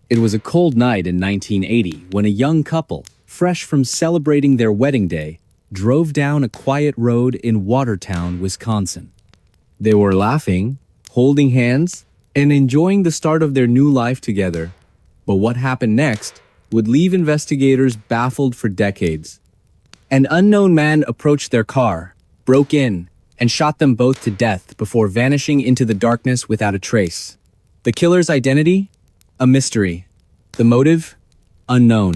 It was a cold night in 1980 when a young couple, fresh from celebrating their wedding day, drove down a quiet road in Watertown, Wisconsin. They were laughing, holding hands, and enjoying the start of their new life together. But what happened next would leave investigators baffled for decades. An unknown man approached their car, broke in, and shot them both to death before vanishing into the darkness without a trace. The killer's identity? A mystery. The motive? Unknown.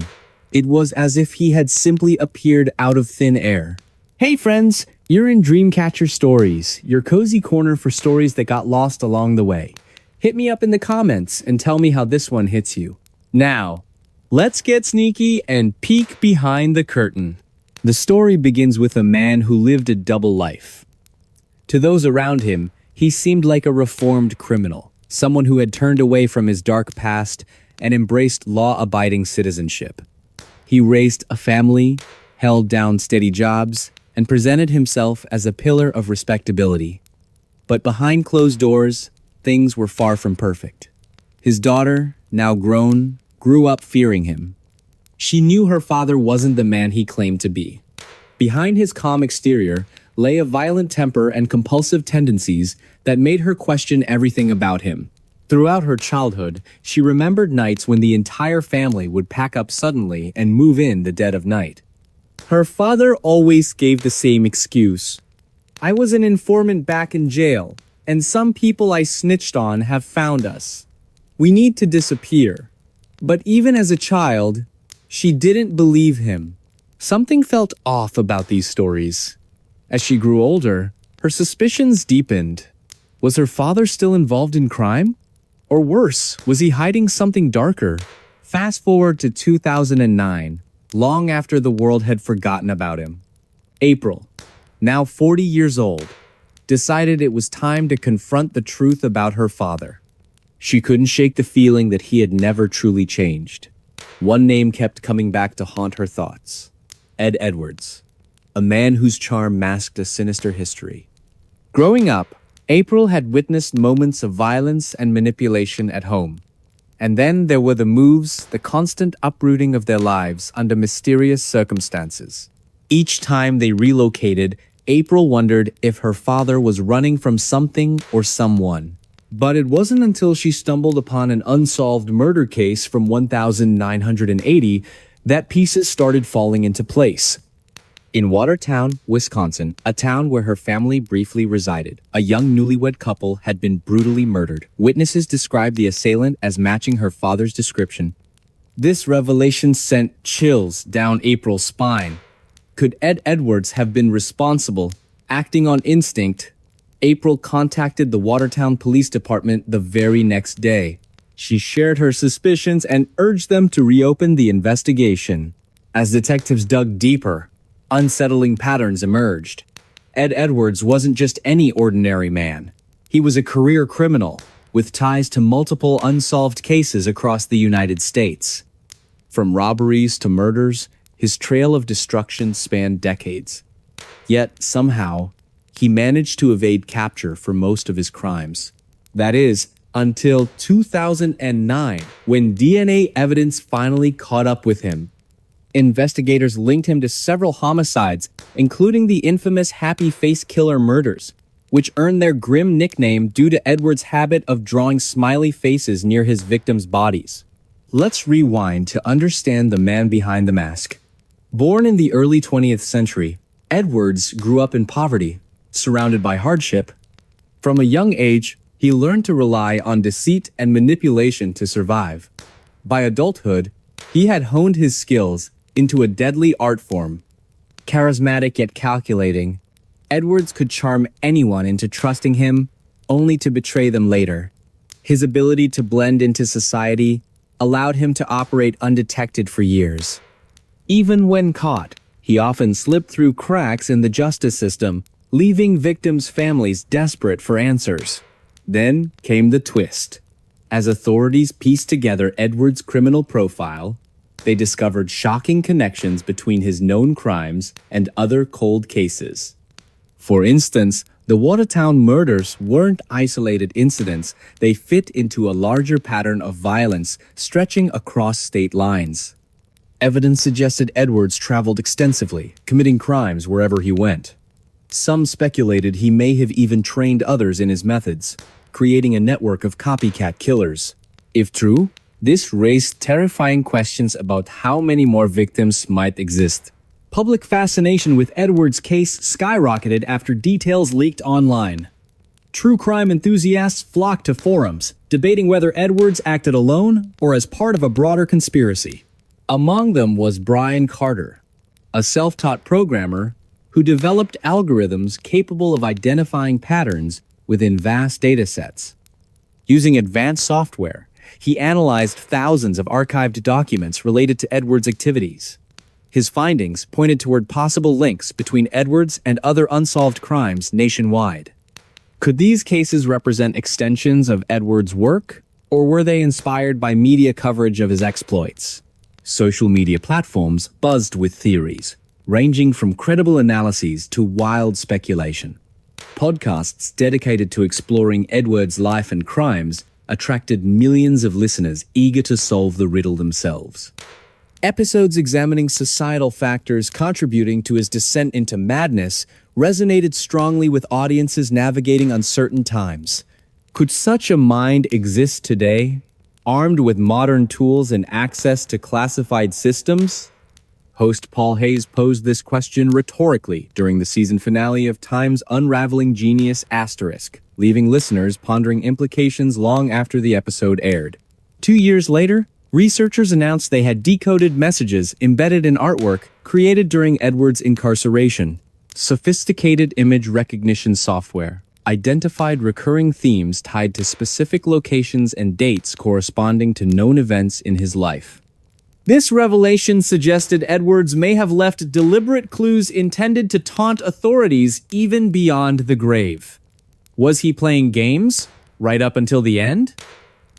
It was as if he had simply appeared out of thin air. Hey friends, you're in Dreamcatcher Stories, your cozy corner for stories that got lost along the way. Hit me up in the comments and tell me how this one hits you. Now, let's get sneaky and peek behind the curtain. The story begins with a man who lived a double life. To those around him, he seemed like a reformed criminal, someone who had turned away from his dark past and embraced law-abiding citizenship. He raised a family, held down steady jobs, and presented himself as a pillar of respectability. But behind closed doors, things were far from perfect. His daughter, now grown, grew up fearing him. She knew her father wasn't the man he claimed to be. Behind his calm exterior lay a violent temper and compulsive tendencies that made her question everything about him. Throughout her childhood, she remembered nights when the entire family would pack up suddenly and move in the dead of night. Her father always gave the same excuse. I was an informant back in jail, and some people I snitched on have found us. We need to disappear. But even as a child, she didn't believe him. Something felt off about these stories. As she grew older, her suspicions deepened. Was her father still involved in crime? Or worse, was he hiding something darker? Fast forward to 2009, long after the world had forgotten about him. April, now 40 years old, decided it was time to confront the truth about her father. She couldn't shake the feeling that he had never truly changed. One name kept coming back to haunt her thoughts. Ed Edwards, a man whose charm masked a sinister history. Growing up, April had witnessed moments of violence and manipulation at home. And then there were the moves, the constant uprooting of their lives under mysterious circumstances. Each time they relocated, April wondered if her father was running from something or someone. But it wasn't until she stumbled upon an unsolved murder case from 1980 that pieces started falling into place. In Watertown, Wisconsin, a town where her family briefly resided, a young newlywed couple had been brutally murdered. Witnesses described the assailant as matching her father's description. This revelation sent chills down April's spine. Could Ed Edwards have been responsible? Acting on instinct, April contacted the Watertown Police Department the very next day. She shared her suspicions and urged them to reopen the investigation. As detectives dug deeper, unsettling patterns emerged. Ed Edwards wasn't just any ordinary man. He was a career criminal with ties to multiple unsolved cases across the United States. From robberies to murders, his trail of destruction spanned decades. Yet, somehow, he managed to evade capture for most of his crimes. That is, until 2009, when DNA evidence finally caught up with him. Investigators linked him to several homicides, including the infamous Happy Face Killer murders, which earned their grim nickname due to Edwards' habit of drawing smiley faces near his victims' bodies. Let's rewind to understand the man behind the mask. Born in the early 20th century, Edwards grew up in poverty, surrounded by hardship. From a young age, he learned to rely on deceit and manipulation to survive. By adulthood, he had honed his skills into a deadly art form. Charismatic yet calculating, Edwards could charm anyone into trusting him, only to betray them later. His ability to blend into society allowed him to operate undetected for years. Even when caught, he often slipped through cracks in the justice system, leaving victims' families desperate for answers. Then came the twist. As authorities pieced together Edwards' criminal profile, they discovered shocking connections between his known crimes and other cold cases. For instance, The Watertown murders weren't isolated incidents, they fit into a larger pattern of violence stretching across state lines. Evidence suggested Edwards traveled extensively, committing crimes wherever he went. Some speculated he may have even trained others in his methods, creating a network of copycat killers. If true, this raised terrifying questions about how many more victims might exist. Public fascination with Edwards' case skyrocketed after details leaked online. True crime enthusiasts flocked to forums, debating whether Edwards acted alone or as part of a broader conspiracy. Among them was Brian Carter, a self-taught programmer who developed algorithms capable of identifying patterns within vast datasets. Using advanced software, he analyzed thousands of archived documents related to Edwards' activities. His findings pointed toward possible links between Edwards and other unsolved crimes nationwide. Could these cases represent extensions of Edwards' work, or were they inspired by media coverage of his exploits? Social media platforms buzzed with theories, ranging from credible analyses to wild speculation. Podcasts dedicated to exploring Edwards' life and crimes attracted millions of listeners eager to solve the riddle themselves. Episodes examining societal factors contributing to his descent into madness resonated strongly with audiences navigating uncertain times. Could such a mind exist today, armed with modern tools and access to classified systems? Host Paul Hayes posed this question rhetorically during the season finale of Time's Unraveling Genius*, leaving listeners pondering implications long after the episode aired. 2 years later, researchers announced they had decoded messages embedded in artwork created during Edwards' incarceration. Sophisticated image recognition software identified recurring themes tied to specific locations and dates corresponding to known events in his life. This revelation suggested Edwards may have left deliberate clues intended to taunt authorities even beyond the grave. Was he playing games right up until the end?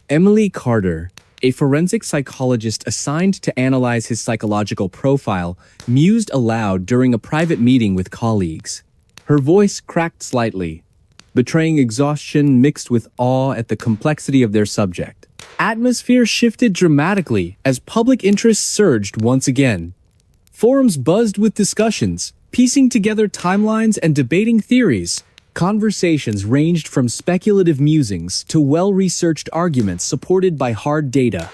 Emily Carter, a forensic psychologist assigned to analyze his psychological profile, mused aloud during a private meeting with colleagues. Her voice cracked slightly, betraying exhaustion mixed with awe at the complexity of their subject. Atmosphere shifted dramatically as public interest surged once again. Forums buzzed with discussions, piecing together timelines and debating theories. Conversations ranged from speculative musings to well-researched arguments supported by hard data.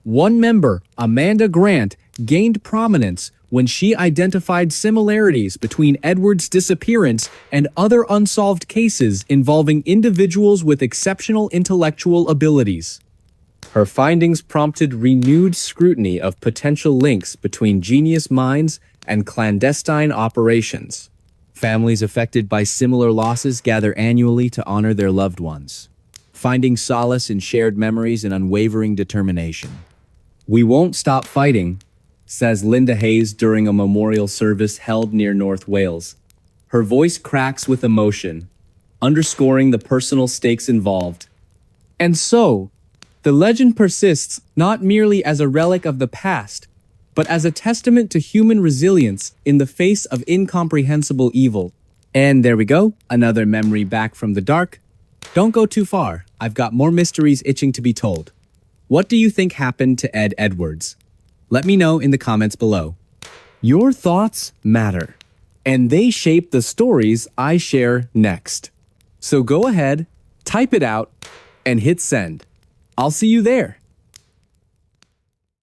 One member, Amanda Grant, gained prominence when she identified similarities between Edwards' disappearance and other unsolved cases involving individuals with exceptional intellectual abilities. Her findings prompted renewed scrutiny of potential links between genius minds and clandestine operations. Families affected by similar losses gather annually to honor their loved ones, finding solace in shared memories and unwavering determination. "We won't stop fighting," says Linda Hayes during a memorial service held near North Wales. Her voice cracks with emotion, underscoring the personal stakes involved. And so, the legend persists not merely as a relic of the past, but as a testament to human resilience in the face of incomprehensible evil. And there we go, another memory back from the dark. Don't go too far, I've got more mysteries itching to be told. What do you think happened to Ed Edwards? Let me know in the comments below. Your thoughts matter, and they shape the stories I share next. So go ahead, type it out, and hit send. I'll see you there.